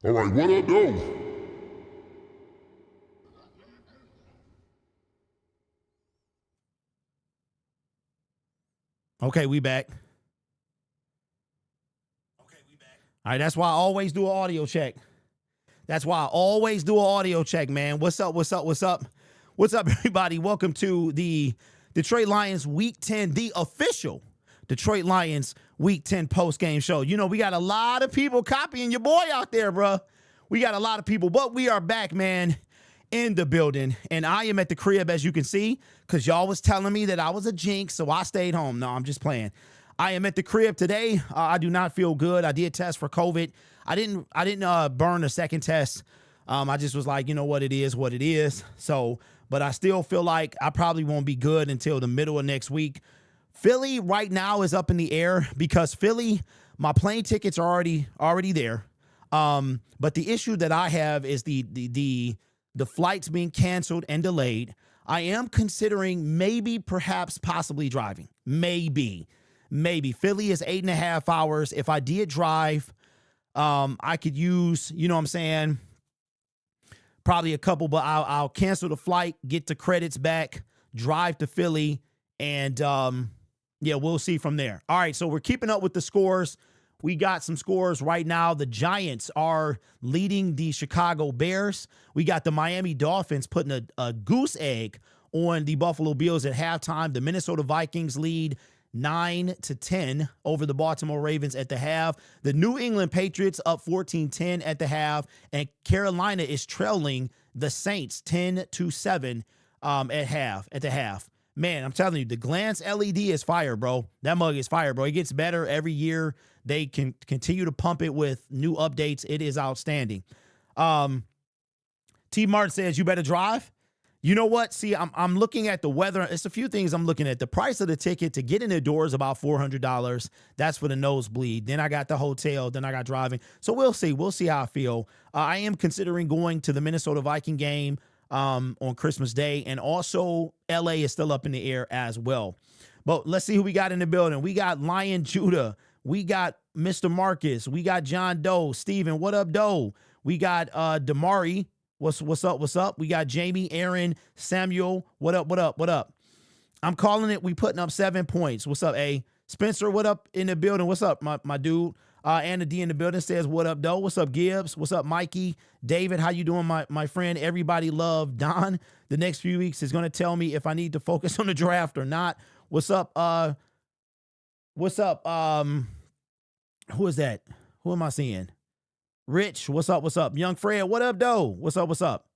All right, what up, though? Okay, we back. All right, that's why I always do an audio check. That's why I always do an audio check, man. What's up, what's up, what's up? What's up, everybody? Welcome to the Detroit Lions Week 10, the official Detroit Lions Week 10 post-game show. You know, we got a lot of people copying your boy out there, bro. We got a lot of people, but we are back, man, in the building. And I am at the crib, as you can see, because y'all was telling me that I was a jinx, so I stayed home. No, I'm just playing. I am at the crib today. I do not feel good. I did test for COVID. I didn't burn a second test. I just was like, you know what, it is what it is. So, but I still feel like I probably won't be good until the middle of next week. Philly right now is up in the air because Philly, my plane tickets are already there. But the issue that I have is the flights being canceled and delayed. I am considering perhaps possibly driving. Maybe. Philly is 8.5 hours. If I did drive, I could use, you know what I'm saying, probably a couple, but I'll cancel the flight, get the credits back, drive to Philly, and yeah, we'll see from there. All right, so we're keeping up with the scores. We got some scores right now. The Giants are leading the Chicago Bears. We got the Miami Dolphins putting a goose egg on the Buffalo Bills at halftime. The Minnesota Vikings lead 9-10 over the Baltimore Ravens at the half. The New England Patriots up 14-10 at the half, and Carolina is trailing the Saints 10-7 at the half. Man, I'm telling you, the Glance LED is fire, bro. That mug is fire, bro. It gets better every year. They can continue to pump it with new updates. It is outstanding. T. Martin says, you better drive. You know what? See, I'm looking at the weather. It's a few things I'm looking at. The price of the ticket to get in the door is about $400. That's for the nosebleed. Then I got the hotel. Then I got driving. So we'll see. We'll see how I feel. I am considering going to the Minnesota Viking game on Christmas Day. And also, LA is still up in the air as well. But let's see who we got in the building. We got Lion Judah. We got Mr. Marcus. We got John Doe. Steven, what up, Doe? We got Damari. What's up? We got Jamie, Aaron, Samuel. What up? I'm calling it. We putting up 7 points. What's up, A? Spencer, what up in the building? What's up, my dude? Anna D in the building says, what up, Doe? What's up, Gibbs? What's up, Mikey? David, how you doing, my friend? Everybody love Don. The next few weeks is going to tell me if I need to focus on the draft or not. What's up? Who is that? Who am I seeing? Rich, what's up? Young Fred, what up, Doe? What's up?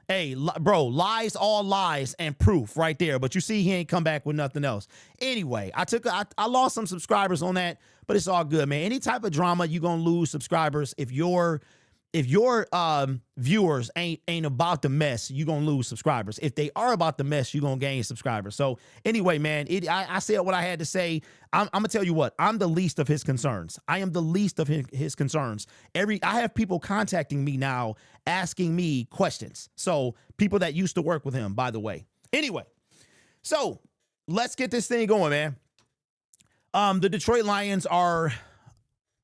Hey, bro, lies, all lies, and proof right there. But you see, he ain't come back with nothing else. Anyway, I lost some subscribers on that, but it's all good, man. Any type of drama, you gonna lose subscribers. If your viewers ain't about the mess, you gonna lose subscribers. If they are about the mess, you gonna gain subscribers. So anyway, man, I said what I had to say. I'm gonna tell you what, I'm the least of his concerns. I am the least of his concerns. I have people contacting me now asking me questions. So people that used to work with him, by the way. Anyway, so let's get this thing going, man. The Detroit Lions are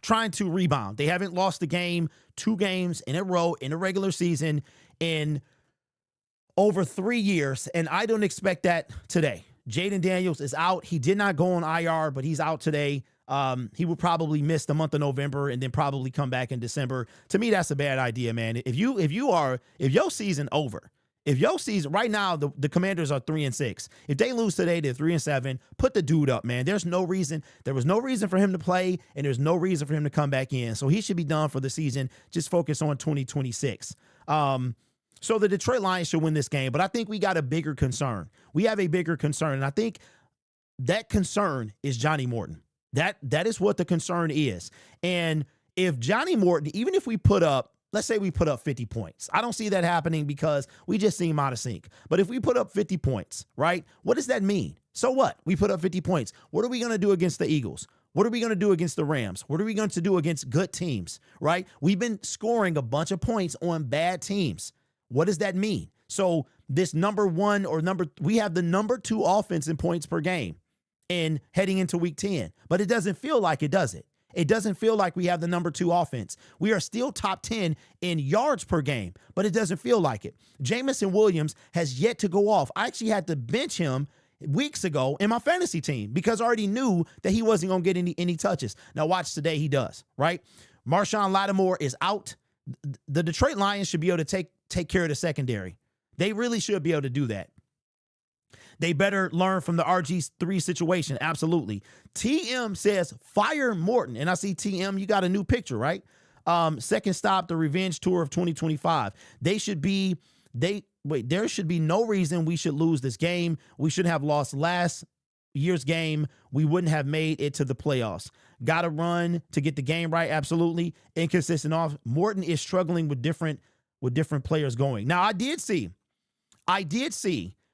trying to rebound. They haven't lost a game, 2 games in a row in a regular season in over 3 years, and I don't expect that today. Jaden Daniels is out. He did not go on IR, but he's out today. He will probably miss the month of November and then probably come back in December. To me, that's a bad idea, man. If your season over, if your season right now, the Commanders are 3-6. If they lose today, they're 3-7. Put the dude up, man. There was no reason for him to play, and there's no reason for him to come back in. So he should be done for the season. Just focus on 2026. So the Detroit Lions should win this game, but I think we got a bigger concern. We have a bigger concern, and I think that concern is Johnny Morton. That is what the concern is. And if Johnny Morton, even if we put up, let's say we put up 50 points. I don't see that happening because we just seem out of sync. But if we put up 50 points, right, what does that mean? So what? We put up 50 points. What are we going to do against the Eagles? What are we going to do against the Rams? What are we going to do against good teams, right? We've been scoring a bunch of points on bad teams. What does that mean? So this we have the number 2 offense in points per game and heading into week 10, but it doesn't feel like it, does it? It doesn't feel like we have the number 2 offense. We are still top 10 in yards per game, but it doesn't feel like it. Jamison Williams has yet to go off. I actually had to bench him weeks ago in my fantasy team because I already knew that he wasn't going to get any touches. Now watch today, he does, right? Marshawn Lattimore is out. The Detroit Lions should be able to take care of the secondary. They really should be able to do that. They better learn from the RG3 situation. Absolutely. TM says, fire Morton. And I see TM, you got a new picture, right? Second stop, the revenge tour of 2025. There should be no reason we should lose this game. We should have lost last year's game. We wouldn't have made it to the playoffs. Got to run to get the game right. Absolutely. Inconsistent off. Morton is struggling with different players going. Now, I did see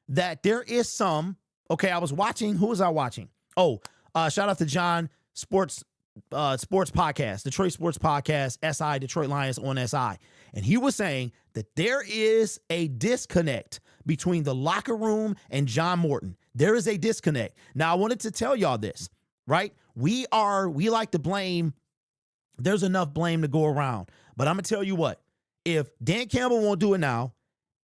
that there is some, okay, I was watching, who was I watching? Shout out to John, Sports Podcast, Detroit Sports Podcast, SI, Detroit Lions on SI. And he was saying that there is a disconnect between the locker room and John Morton. There is a disconnect. Now, I wanted to tell y'all this, right? We like to blame. There's enough blame to go around. But I'm going to tell you what, if Dan Campbell won't do it now,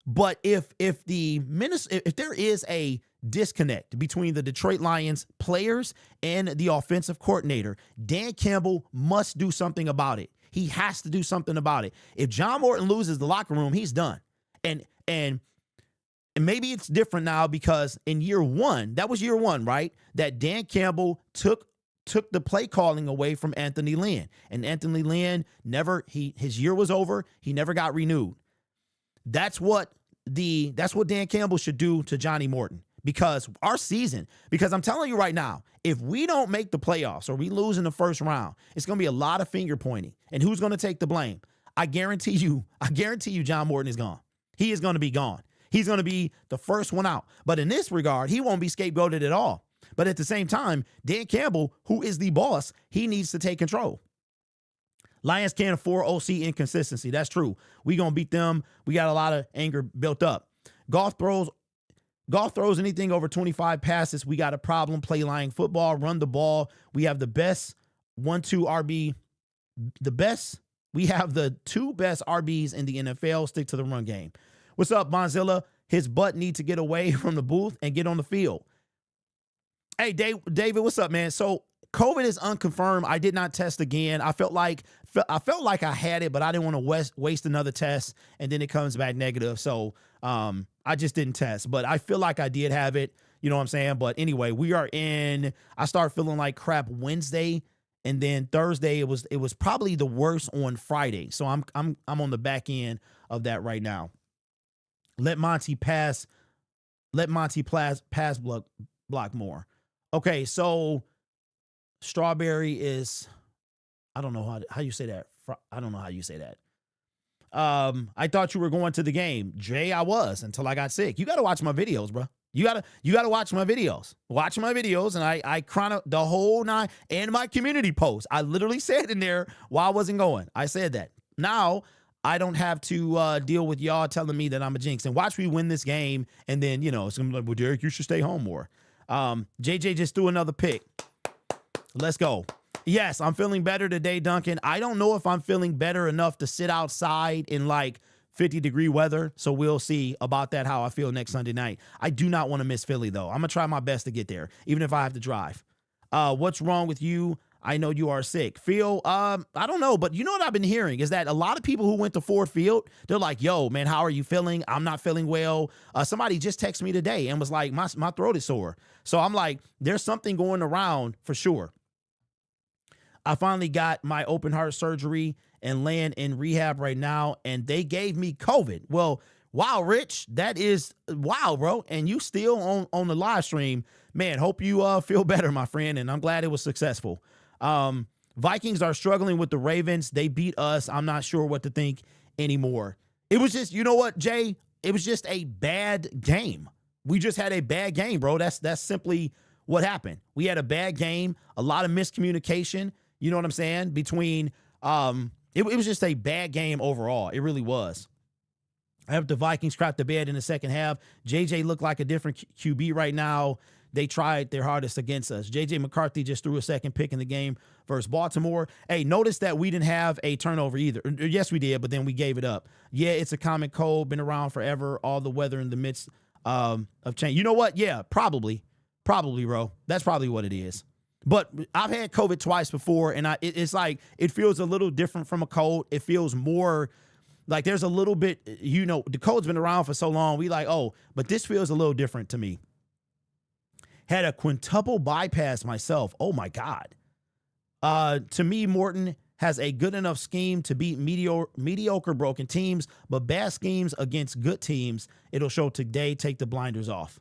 but if there is a disconnect between the Detroit Lions players and the offensive coordinator, Dan Campbell must do something about it. He has to do something about it. If John Morton loses the locker room, he's done. And maybe it's different now because in year 1, that was year 1, right? That Dan Campbell took the play calling away from Anthony Lynn. And Anthony Lynn his year was over. He never got renewed. That's what Dan Campbell should do to Johnny Morton because I'm telling you right now, if we don't make the playoffs or we lose in the first round, it's going to be a lot of finger pointing. And who's going to take the blame? I guarantee you John Morton is gone. He is going to be gone. He's going to be the first one out. But in this regard, he won't be scapegoated at all. But at the same time, Dan Campbell, who is the boss, he needs to take control. Lions can't afford OC inconsistency. That's true. We going to beat them. We got a lot of anger built up. Golf throws anything over 25 passes. We got a problem. Play lying football, run the ball. We have the best 1-2 RB. We have the 2 best RBs in the NFL. Stick to the run game. What's up, Bonzilla? His butt needs to get away from the booth and get on the field. Hey, David, what's up, man? So COVID is unconfirmed. I did not test again. I felt like I had it, but I didn't want to waste another test, and then it comes back negative. So I just didn't test, but I feel like I did have it. You know what I'm saying? But anyway, I started feeling like crap Wednesday, and then Thursday it was probably the worst on Friday. So I'm on the back end of that right now. Let Monty pass block more. Okay, so Strawberry is, I don't know how you say that. I don't know how you say that. I thought you were going to the game. Jay, I was until I got sick. You got to watch my videos, bro. You got to watch my videos. Watch my videos, and I chrono the whole 9 and my community post. I literally said in there why I wasn't going. I said that. Now I don't have to deal with y'all telling me that I'm a jinx. And watch me win this game, and then it's gonna be like, well, Derek, you should stay home more. JJ just threw another pick. Let's go. Yes, I'm feeling better today, Duncan. I don't know if I'm feeling better enough to sit outside in like 50-degree weather, so we'll see about that, how I feel next Sunday night. I do not want to miss Philly, though. I'm going to try my best to get there, even if I have to drive. What's wrong with you? I know you are sick. Phil, I don't know, but you know what I've been hearing is that a lot of people who went to Ford Field, they're like, yo, man, how are you feeling? I'm not feeling well. Somebody just texted me today and was like, my throat is sore. So I'm like, there's something going around for sure. I finally got my open heart surgery and laying in rehab right now, and they gave me COVID. Well, wow, Rich, that is wow, bro. And you still on the live stream. Man, hope you feel better, my friend, and I'm glad it was successful. Vikings are struggling with the Ravens. They beat us. I'm not sure what to think anymore. It was just, you know what, Jay? It was just a bad game. We just had a bad game, bro. That's simply what happened. We had a bad game, a lot of miscommunication. You know what I'm saying? Between, it was just a bad game overall. It really was. I hope the Vikings crapped the bed in the second half. JJ looked like a different QB right now. they tried their hardest against us. J.J. McCarthy just threw a second pick in the game versus Baltimore. Hey, notice that we didn't have a turnover either. Yes, we did, but then we gave it up. Yeah, it's a common cold, been around forever, all the weather in the midst of change. You know what? Yeah, probably, bro. That's probably what it is. But I've had COVID twice before, and it's like it feels a little different from a cold. It feels more like there's a little bit, the cold's been around for so long. We like, oh, but this feels a little different to me. Had a quintuple bypass myself. Oh, my God. To me, Morton has a good enough scheme to beat mediocre broken teams, but bad schemes against good teams. It'll show today. Take the blinders off.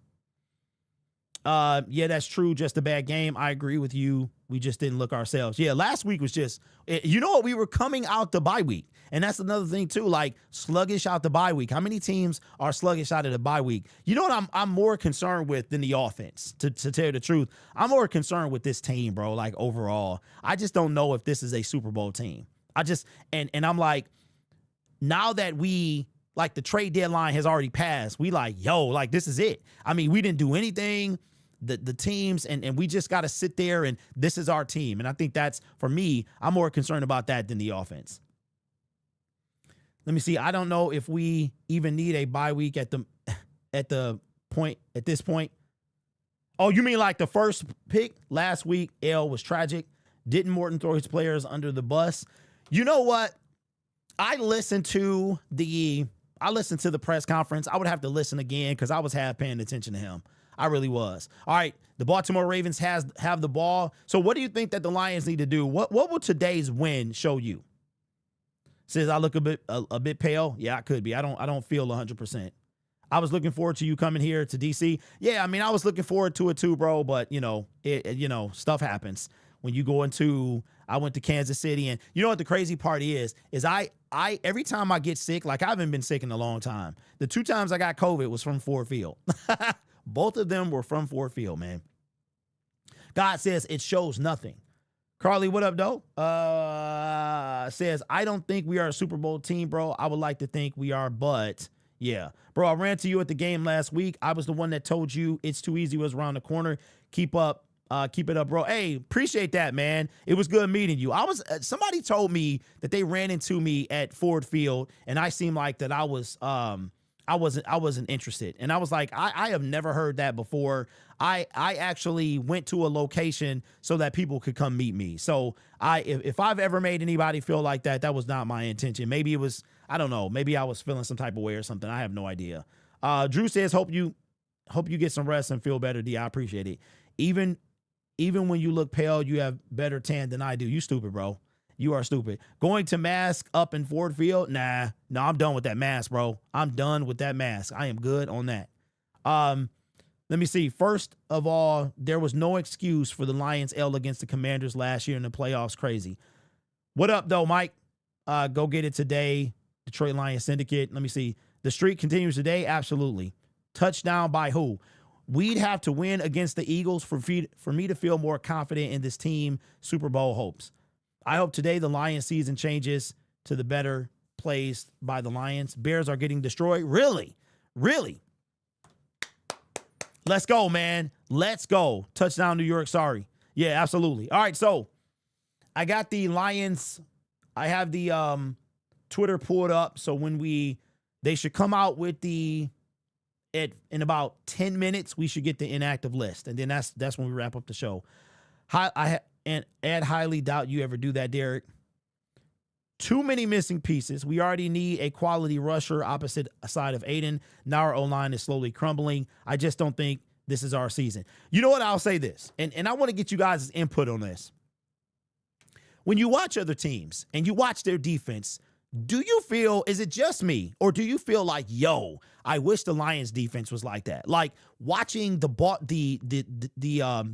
Yeah, that's true. Just a bad game. I agree with you. We just didn't look ourselves. Yeah, last week was just, you know what? We were coming out the bye week. And that's another thing too, like sluggish out the bye week. How many teams are sluggish out of the bye week? You know what I'm more concerned with than the offense, to tell you the truth. I'm more concerned with this team, bro, like overall. I just don't know if this is a Super Bowl team. And I'm like, now that the trade deadline has already passed, we like, yo, like this is it. I mean, we didn't do anything. The teams, and we just got to sit there and this is our team. And I think that's, for me, I'm more concerned about that than the offense. Let me see. I don't know if we even need a bye week at this point. Oh, you mean like the first pick last week? L was tragic. Didn't Morton throw his players under the bus? You know what? I listened to the press conference. I would have to listen again because I was half paying attention to him. I really was. All right, the Baltimore Ravens have the ball. So what do you think that the Lions need to do? What will today's win show you? Says I look a bit pale. Yeah, I could be. I don't feel 100%. I was looking forward to you coming here to DC. Yeah, I mean, I was looking forward to it too, bro. But stuff happens when you go into. I went to Kansas City, and you know what the crazy part is I every time I get sick, like I haven't been sick in a long time. The 2 times I got COVID was from Ford Field. Both of them were from Ford Field, man. God says it shows nothing. Carly, what up, though? Says, I don't think we are a Super Bowl team, bro. I would like to think we are, but yeah. Bro, I ran to you at the game last week. I was the one that told you it's too easy was around the corner. Keep it up, bro. Hey, appreciate that, man. It was good meeting you. Somebody told me that they ran into me at Ford Field, and I seemed like that I wasn't interested. And I was like, I have never heard that before. I actually went to a location so that people could come meet me. So if I've ever made anybody feel like that, that was not my intention. Maybe it was, I don't know. Maybe I was feeling some type of way or something. I have no idea. Drew says, hope you get some rest and feel better. D, I appreciate it. Even when you look pale, you have better tan than I do. You stupid, bro. You are stupid. Going to mask up in Ford Field? Nah. No, I'm done with that mask, bro. I'm done with that mask. I am good on that. Let me see. First of all, there was no excuse for the Lions L against the Commanders last year in the playoffs. Crazy. What up, though, Mike? Go get it today. Detroit Lions Syndicate. Let me see. The streak continues today? Absolutely. Touchdown by who? We'd have to win against the Eagles for me to feel more confident in this team. Super Bowl hopes. I hope today the Lions season changes to the better plays by the Lions. Bears are getting destroyed. Really? Really? Let's go, man. Let's go. Touchdown, New York. Sorry. Yeah, absolutely. All right, so I got the Lions. I have the Twitter pulled up. So they should come out with in about 10 minutes, we should get the inactive list. And then that's when we wrap up the show. And Ed, highly doubt you ever do that, Derek. Too many missing pieces. We already need a quality rusher opposite side of Aiden. Now our O-line is slowly crumbling. I just don't think this is our season. You know what? I'll say this, and I want to get you guys' input on this. When you watch other teams and you watch their defense, do you feel, is it just me, or do you feel like, yo, I wish the Lions defense was like that? Like watching the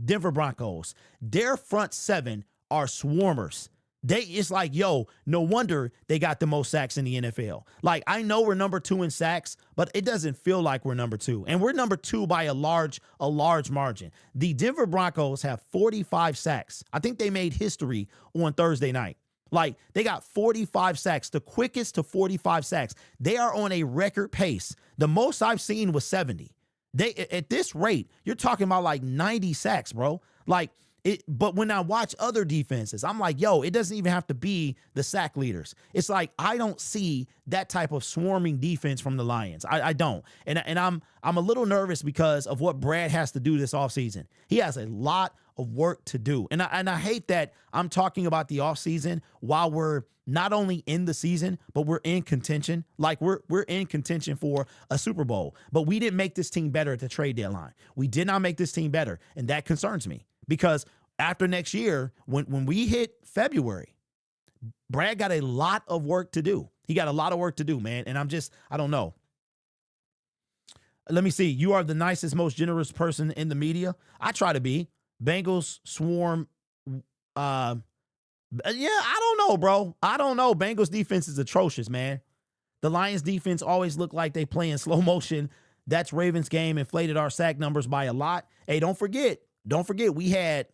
Denver Broncos, their front seven are swarmers. It's like, yo, no wonder they got the most sacks in the NFL. Like, I know we're number 2 in sacks, but it doesn't feel like we're number 2. And we're number 2 by a large margin. The Denver Broncos have 45 sacks. I think they made history on Thursday night. Like, they got 45 sacks, the quickest to 45 sacks. They are on a record pace. The most I've seen was 70. They at this rate, you're talking about like 90 sacks, bro. Like it, but when I watch other defenses, I'm like, yo, it doesn't even have to be the sack leaders. It's like I don't see that type of swarming defense from the Lions. I don't. And I'm a little nervous because of what Brad has to do this offseason. He has a lot of work to do. And I hate that I'm talking about the offseason while we're not only in the season, but we're in contention. Like we're in contention for a Super Bowl. But we didn't make this team better at the trade deadline. We did not make this team better. And that concerns me because after next year, when we hit February, Brad got a lot of work to do. He got a lot of work to do, man. And I don't know. Let me see. You are the nicest, most generous person in the media. I try to be. Bengals swarm. Yeah, I don't know, bro. I don't know. Bengals defense is atrocious, man. The Lions defense always look like they play in slow motion. That's Ravens game inflated our sack numbers by a lot. Hey, don't forget, we had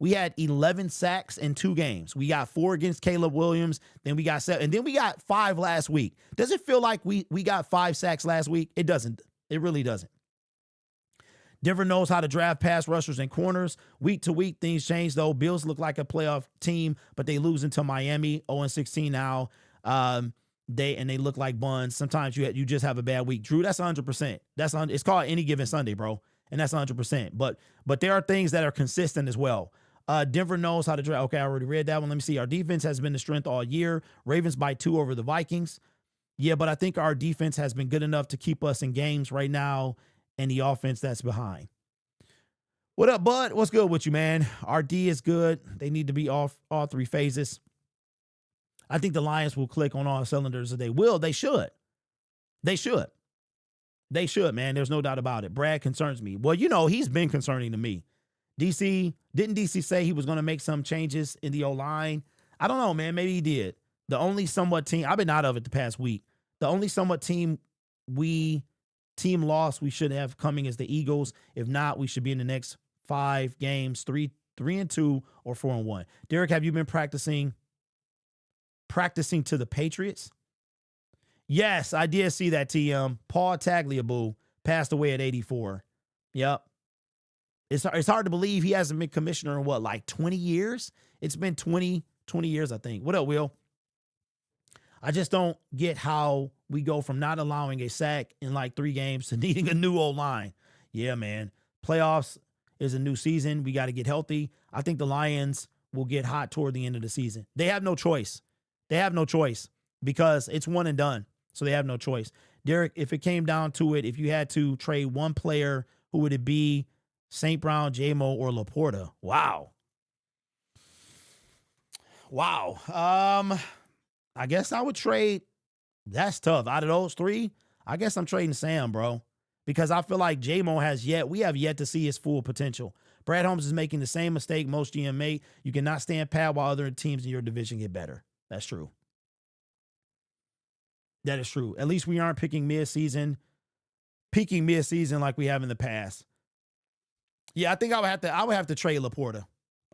11 sacks in 2 games. We got 4 against Caleb Williams, then we got 7, and then we got 5 last week. Does it feel like we got 5 sacks last week? It doesn't. It really doesn't. Denver knows how to draft pass rushers and corners. Week to week, things change, though. Bills look like a playoff team, but they lose into Miami, 0-16 now. They look like buns. Sometimes you just have a bad week. Drew, that's 100%. It's called any given Sunday, bro, and that's 100%. But there are things that are consistent as well. Denver knows how to draft. Okay, I already read that one. Let me see. Our defense has been the strength all year. Ravens by 2 over the Vikings. Yeah, but I think our defense has been good enough to keep us in games right now, and the offense that's behind. What up, bud? What's good with you, man? Our D is good. They need to be off all 3 phases. I think the Lions will click on all cylinders. They will. They should. They should. They should, man. There's no doubt about it. Brad concerns me. Well, he's been concerning to me. Didn't DC say he was going to make some changes in the O-line? I don't know, man. Maybe he did. The only somewhat team, I've been out of it the past week. The only somewhat team loss we should have coming is the Eagles. If not, we should be in the next 5 games, 3-2 or 4-1. Derek, have you been practicing to the Patriots? Yes, I did see that, TM. Paul Tagliabue passed away at 84. Yep. It's hard to believe he hasn't been commissioner in what, like 20 years? It's been 20 years, I think. What up, Will? I just don't get how we go from not allowing a sack in like 3 games to needing a new O-line. Yeah, man. Playoffs is a new season. We got to get healthy. I think the Lions will get hot toward the end of the season. They have no choice. They have no choice because it's one and done. So they have no choice. Derek, if it came down to it, if you had to trade one player, who would it be? St. Brown, J-Mo, or Laporta? Wow. I guess I would trade. That's tough. Out of those 3, I guess I'm trading Sam, bro, because I feel like J-Mo we have yet to see his full potential. Brad Holmes is making the same mistake most GM make. You cannot stand pat while other teams in your division get better. That's true. That is true. At least we aren't peaking mid-season like we have in the past. Yeah, I think I would have to trade Laporta.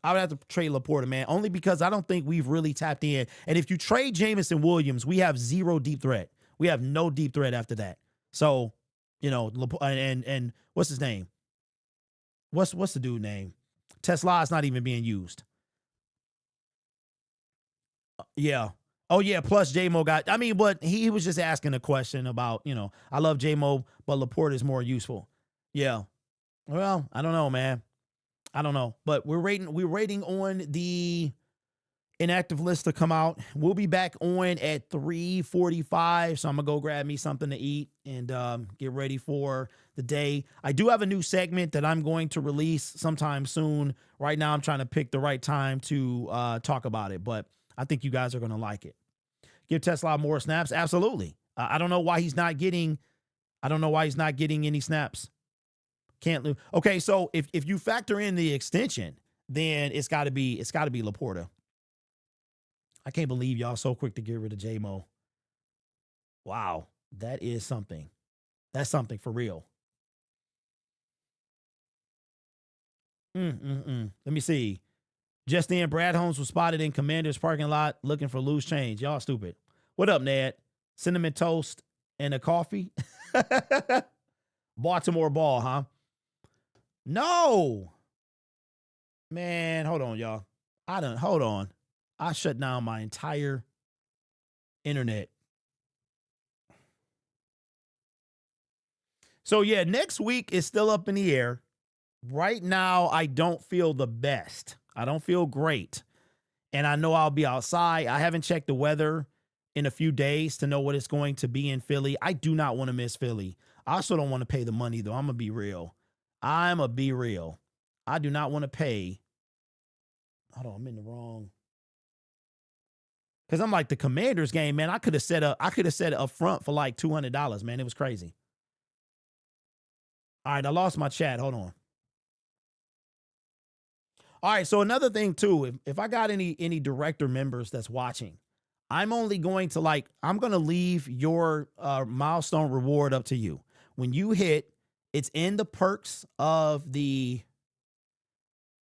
I would have to trade Laporta, man, only because I don't think we've really tapped in. And if you trade Jameson Williams, we have 0 deep threat. We have no deep threat after that. So, and what's his name? What's the dude name? Tesla is not even being used. Yeah. Oh, yeah, plus J-Mo but he was just asking a question about, I love J-Mo, but Laporta is more useful. Yeah. Well, I don't know, man. I don't know. But we're waiting on the inactive list to come out. We'll be back on at 3:45, so I'm going to go grab me something to eat and get ready for the day. I do have a new segment that I'm going to release sometime soon. Right now, I'm trying to pick the right time to talk about it, but I think you guys are going to like it. Give Tesla more snaps? Absolutely. I don't know why he's not getting any snaps. Can't lose. Okay, so if you factor in the extension, then it's got to be Laporta. I can't believe y'all so quick to get rid of J-Mo. Wow, that is something. That's something for real. Let me see. Just then, Brad Holmes was spotted in Commander's parking lot looking for loose change. Y'all stupid. What up, Ned? Cinnamon toast and a coffee? Baltimore ball, huh? No. Man, hold on, y'all. Hold on. I shut down my entire internet. So yeah, next week is still up in the air. Right now, I don't feel the best. I don't feel great. And I know I'll be outside. I haven't checked the weather in a few days to know what it's going to be in Philly. I do not want to miss Philly. I also don't want to pay the money, though. I'm going to be real. I do not want to pay. Hold on, I'm in the wrong. Because I'm like the Commanders game, man. I could have set it up front for like $200, man. It was crazy. All right, I lost my chat. Hold on. All right, so another thing too, if I got any director members that's watching, I'm only going to I'm going to leave your milestone reward up to you. When you hit, it's in the perks of the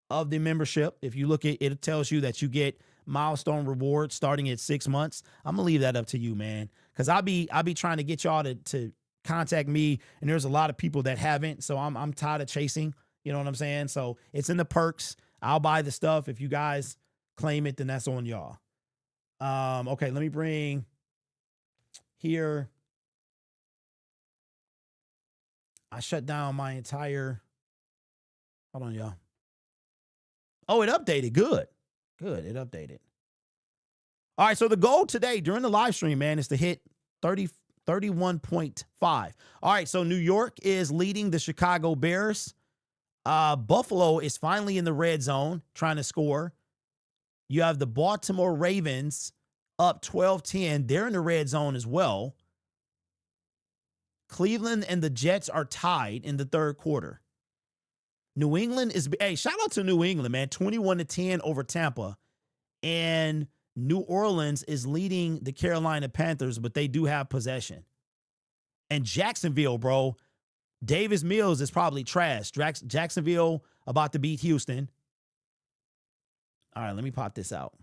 membership. If you look at it, it tells you that you get milestone rewards starting at 6 months. I'm gonna leave that up to you, man, because I'll be trying to get y'all to contact me, and there's a lot of people that haven't, so I'm tired of chasing. You know what I'm saying? So it's in the perks. I'll buy the stuff. If you guys claim it, then that's on y'all. Okay, let me bring here. I shut down my entire. Hold on, y'all. Oh, it updated. Good. It updated. All right, so the goal today during the live stream, man, is to hit 31.5. All right, so New York is leading the Chicago Bears. Buffalo is finally in the red zone trying to score. You have the Baltimore Ravens up 12-10. They're in the red zone as well. Cleveland and the Jets are tied in the third quarter. New England is, hey, shout out to New England, man, 21-10 over Tampa. And New Orleans is leading the Carolina Panthers, but they do have possession. And Jacksonville, bro, Davis Mills is probably trash. Jacksonville about to beat Houston. All right, let me pop this out.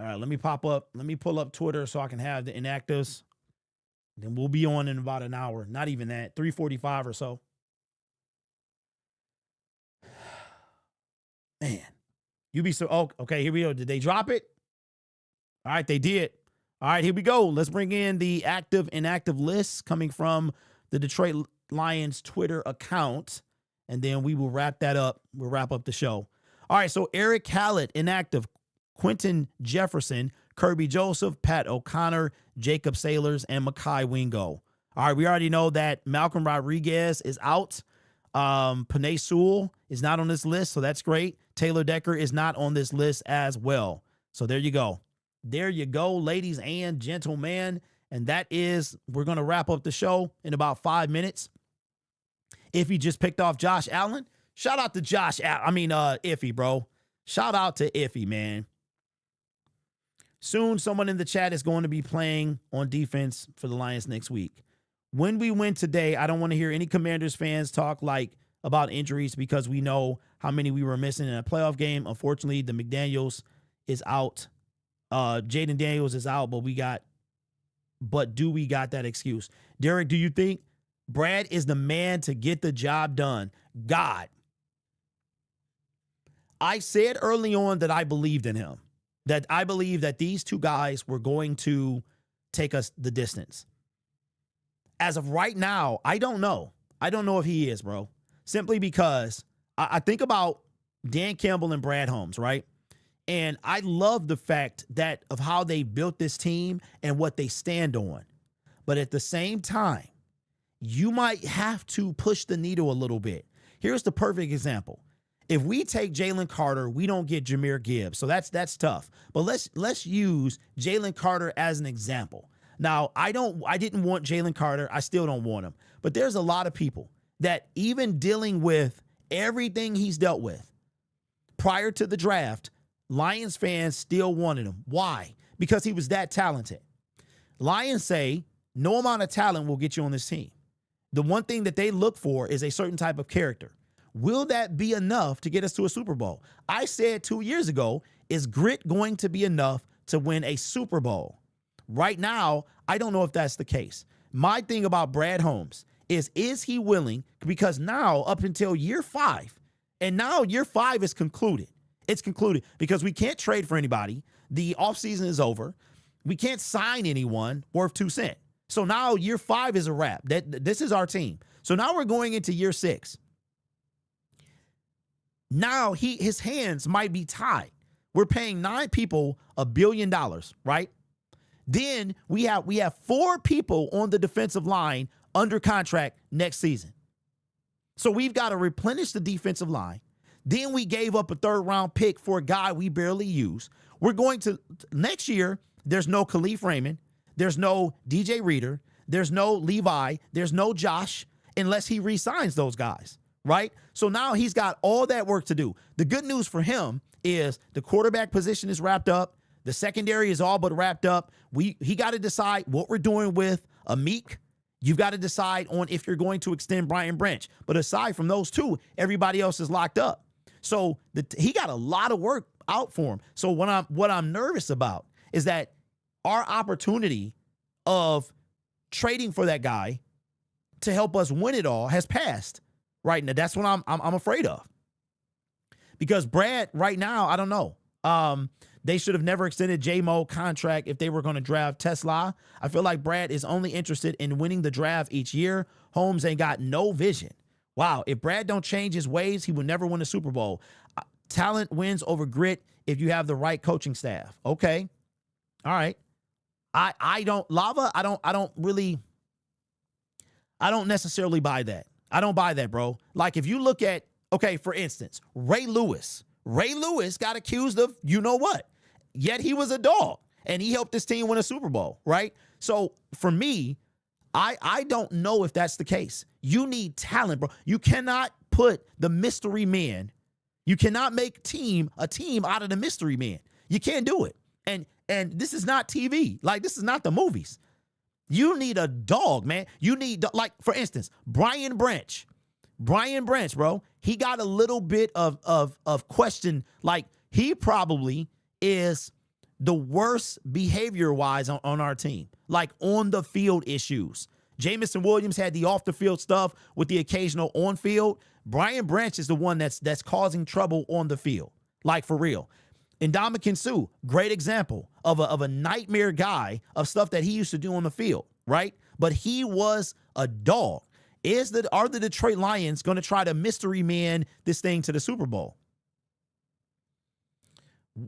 All right, let me pull up Twitter so I can have the inactives. Then we'll be on in about an hour. Not even that, 3:45 or so. Man, you be so, oh, okay, here we go. Did they drop it? All right, they did. All right, here we go. Let's bring in the active inactive lists coming from the Detroit Lions Twitter account, and then we will wrap that up. We'll wrap up the show. All right, so Eric Hallett, inactive. Quentin Jefferson, Kirby Joseph, Pat O'Connor, Jacob Sailors, and Mekhi Wingo. All right, we already know that Malcolm Rodriguez is out. Penei Sewell is not on this list, so that's great. Taylor Decker is not on this list as well. So there you go. There you go, ladies and gentlemen. And that is, we're going to wrap up the show in about 5 minutes. If you just picked off Josh Allen, shout out to Iffy, bro. Shout out to Iffy, man. Soon, someone in the chat is going to be playing on defense for the Lions next week. When we win today, I don't want to hear any Commanders fans talk about injuries because we know how many we were missing in a playoff game. Unfortunately, the McDaniels is out. Jaden Daniels is out, but do we got that excuse? Derek, do you think Brad is the man to get the job done? God. I said early on that I believed in him. That I believe that these two guys were going to take us the distance. As of right now, I don't know. I don't know if he is, bro. Simply because I think about Dan Campbell and Brad Holmes, right? And I love the fact that of how they built this team and what they stand on. But at the same time, you might have to push the needle a little bit. Here's the perfect example. If we take Jalen Carter, we don't get Jahmyr Gibbs. So that's tough. But let's use Jalen Carter as an example. Now, I didn't want Jalen Carter. I still don't want him. But there's a lot of people that even dealing with everything he's dealt with prior to the draft, Lions fans still wanted him. Why? Because he was that talented. Lions say no amount of talent will get you on this team. The one thing that they look for is a certain type of character. Will that be enough to get us to a Super Bowl? I said 2 years ago, is grit going to be enough to win a Super Bowl? Right now, I don't know if that's the case. My thing about Brad Holmes is he willing, because now up until year 5, and now year 5 is concluded. It's concluded because we can't trade for anybody. The offseason is over. We can't sign anyone worth 2 cents. So now year 5 is a wrap. This is our team. So now we're going into year 6. Now his hands might be tied. We're paying 9 people $1 billion, right? Then we have 4 people on the defensive line under contract next season. So we've got to replenish the defensive line. Then we gave up a 3rd-round pick for a guy we barely use. We're going to next year. There's no Khalif Raymond. There's no DJ Reader. There's no Levi. There's no Josh, unless he re-signs those guys, right? So now he's got all that work to do. The good news for him is the quarterback position is wrapped up. The secondary is all but wrapped up. He got to decide what we're doing with Amik. You've got to decide on if you're going to extend Brian Branch. But aside from those 2, everybody else is locked up. So he got a lot of work out for him. So what I'm nervous about is that our opportunity of trading for that guy to help us win it all has passed. Right now, that's what I'm afraid of. Because Brad, right now, I don't know. They should have never extended J-Mo contract if they were going to draft Tesla. I feel like Brad is only interested in winning the draft each year. Holmes ain't got no vision. Wow, if Brad don't change his ways, he will never win a Super Bowl. Talent wins over grit if you have the right coaching staff. Okay. All right. I don't necessarily buy that. I don't buy that, bro. Like if you look at, okay, for instance, Ray Lewis got accused of you know what, yet he was a dog and he helped this team win a Super Bowl, right? So for me, I don't know if that's the case. You need talent, bro. You cannot put the mystery man. You cannot make a team out of the mystery man. You can't do it. And this is not TV. Like, this is not the movies. You need a dog, man. You need, like, for instance, Brian Branch, bro. He got a little bit of question. Like, he probably is the worst behavior-wise on our team. Like, on the field issues. Jamison Williams had the off-the-field stuff with the occasional on-field. Brian Branch is the one that's causing trouble on the field. Like, for real. Ndamukong Suh, great example of a nightmare guy of stuff that he used to do on the field, right? But he was a dog. Are the Detroit Lions going to try to mystery man this thing to the Super Bowl?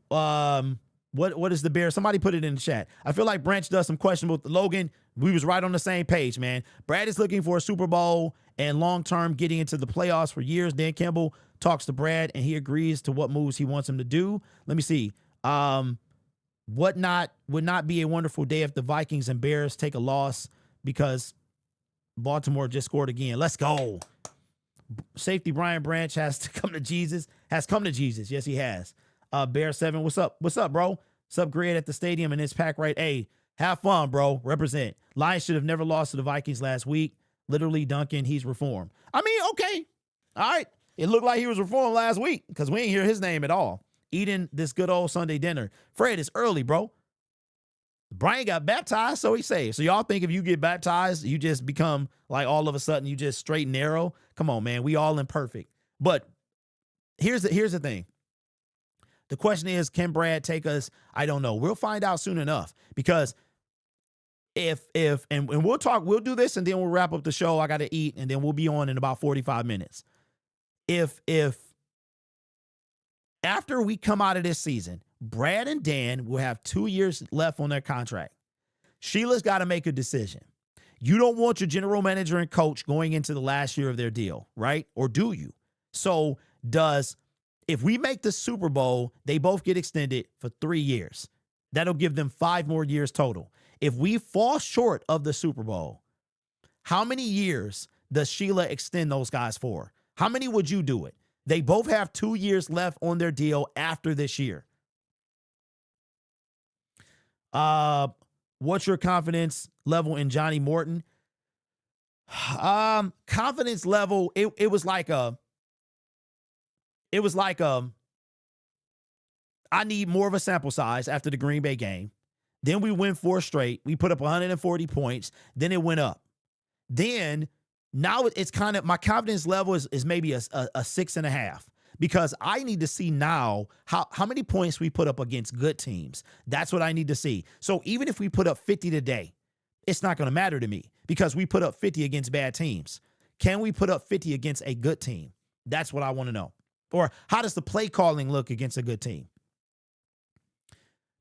What is the Bears? Somebody put it in the chat. I feel like Branch does some questionable. Logan, we was right on the same page, man. Brad is looking for a Super Bowl and long-term getting into the playoffs for years. Dan Campbell talks to Brad, and he agrees to what moves he wants him to do. Let me see. Would not be a wonderful day if the Vikings and Bears take a loss because Baltimore just scored again. Let's go. Safety Brian Branch has come to Jesus. Yes, he has. Bear 7, what's up? What's up, bro? What's up, Grid at the stadium and it's packed right. Hey, have fun, bro. Represent. Lions should have never lost to the Vikings last week. Literally, Duncan, he's reformed. I mean, okay. All right. It looked like he was reformed last week because we ain't hear his name at all. Eating this good old Sunday dinner. Fred, it's early, bro. Brian got baptized, so he saved. So y'all think if you get baptized, you just become like all of a sudden you just straight and narrow? Come on, man. We all imperfect. But here's the thing. The question is, can Brad take us? I don't know. We'll find out soon enough because and we'll do this and then we'll wrap up the show. I got to eat and then we'll be on in about 45 minutes. If after we come out of this season, Brad and Dan will have 2 years left on their contract. Sheila's got to make a decision. You don't want your general manager and coach going into the last year of their deal, right? Or do you? So if we make the Super Bowl, they both get extended for 3 years. That'll give them 5 more years total. If we fall short of the Super Bowl, how many years does Sheila extend those guys for? How many would you do it? They both have 2 years left on their deal after this year. What's your confidence level in Johnny Morton? Confidence level, it was like I need more of a sample size after the Green Bay game. Then we win 4 straight. We put up 140 points. Then it went up. Then now it's kind of, my confidence level is maybe a 6.5, because I need to see now how many points we put up against good teams. That's what I need to see. So even if we put up 50 today, it's not going to matter to me because we put up 50 against bad teams. Can we put up 50 against a good team? That's what I want to know. Or how does the play calling look against a good team?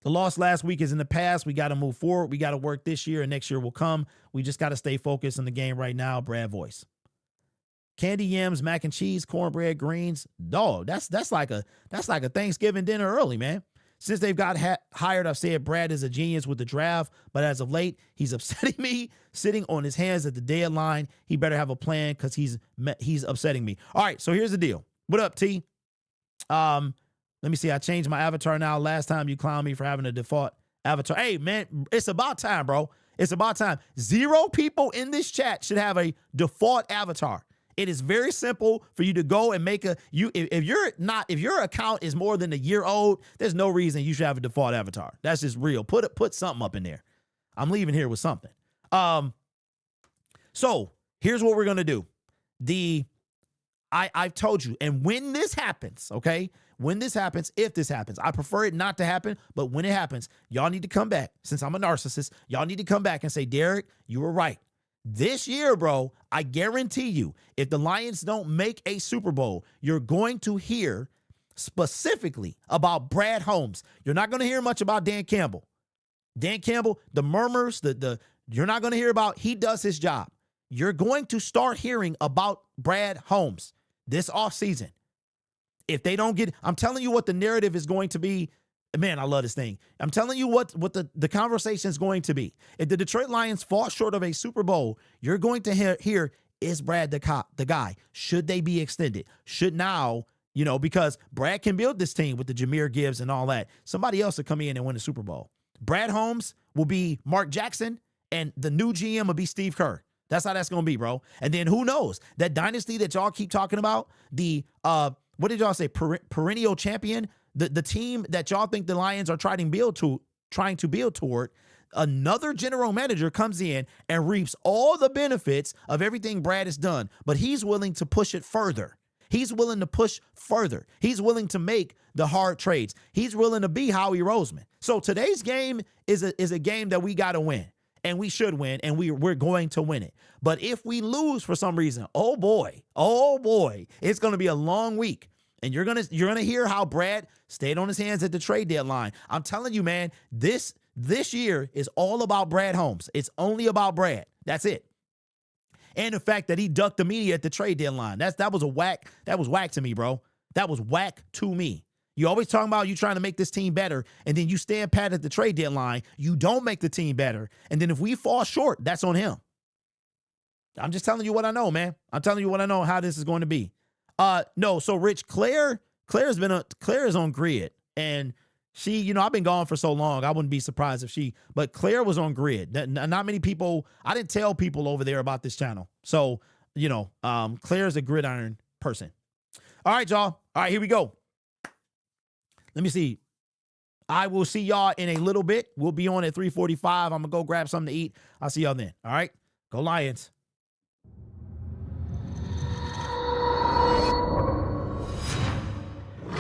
The loss last week is in the past. We got to move forward. We got to work this year, and next year will come. We just got to stay focused on the game right now. Brad Voice. Candy yams, mac and cheese, cornbread, greens. Dog, that's like a Thanksgiving dinner early, man. Since they've got hired, I've said Brad is a genius with the draft, but as of late, he's upsetting me, sitting on his hands at the deadline. He better have a plan because he's upsetting me. All right, so here's the deal. What up, T? Let me see. I changed my avatar now. Last time you clowned me for having a default avatar. Hey, man, it's about time, bro. It's about time. 0 people in this chat should have a default avatar. It is very simple for you to go and make if your account is more than a year old, there's no reason you should have a default avatar. That's just real. Put something up in there. I'm leaving here with something. So here's what we're gonna do. I've told you, and when this happens, okay, if this happens, I prefer it not to happen, but when it happens, y'all need to come back. Since I'm a narcissist, y'all need to come back and say, Derek, you were right. This year, bro, I guarantee you, if the Lions don't make a Super Bowl, you're going to hear specifically about Brad Holmes. You're not going to hear much about Dan Campbell. Dan Campbell, the murmurs, you're not going to hear about, he does his job. You're going to start hearing about Brad Holmes this offseason. If they don't get, I'm telling you what the narrative is going to be. Man, I love this thing. I'm telling you what the conversation is going to be. If the Detroit Lions fall short of a Super Bowl, you're going to hear is Brad the guy? Should they be extended? Should now, because Brad can build this team with the Jahmyr Gibbs and all that. Somebody else will come in and win the Super Bowl. Brad Holmes will be Mark Jackson, and the new GM will be Steve Kerr. That's how that's going to be, bro. And then who knows? That dynasty that y'all keep talking about, what did y'all say? Perennial champion? The team that y'all think the Lions are trying to build toward, another general manager comes in and reaps all the benefits of everything Brad has done, but he's willing to push it further. He's willing to push further. He's willing to make the hard trades. He's willing to be Howie Roseman. So today's game is a game that we got to win, and we should win, and we're going to win it. But if we lose for some reason, oh boy, it's going to be a long week. And you're gonna hear how Brad stayed on his hands at the trade deadline. I'm telling you, man, this year is all about Brad Holmes. It's only about Brad. That's it. And the fact that he ducked the media at the trade deadline. That was whack. That was whack to me, bro. That was whack to me. You always talking about you trying to make this team better, and then you stand pat at the trade deadline. You don't make the team better. And then if we fall short, that's on him. I'm just telling you what I know, man. I'm telling you what I know how this is going to be. No, so Rich, Claire is on grid, and she, I've been gone for so long, I wouldn't be surprised but Claire was on grid. Not many people, I didn't tell people over there about this channel. So, Claire's a gridiron person. All right, y'all. All right, here we go. Let me see. I will see y'all in a little bit. We'll be on at 3:45. I'm going to go grab something to eat. I'll see y'all then. All right. Go Lions.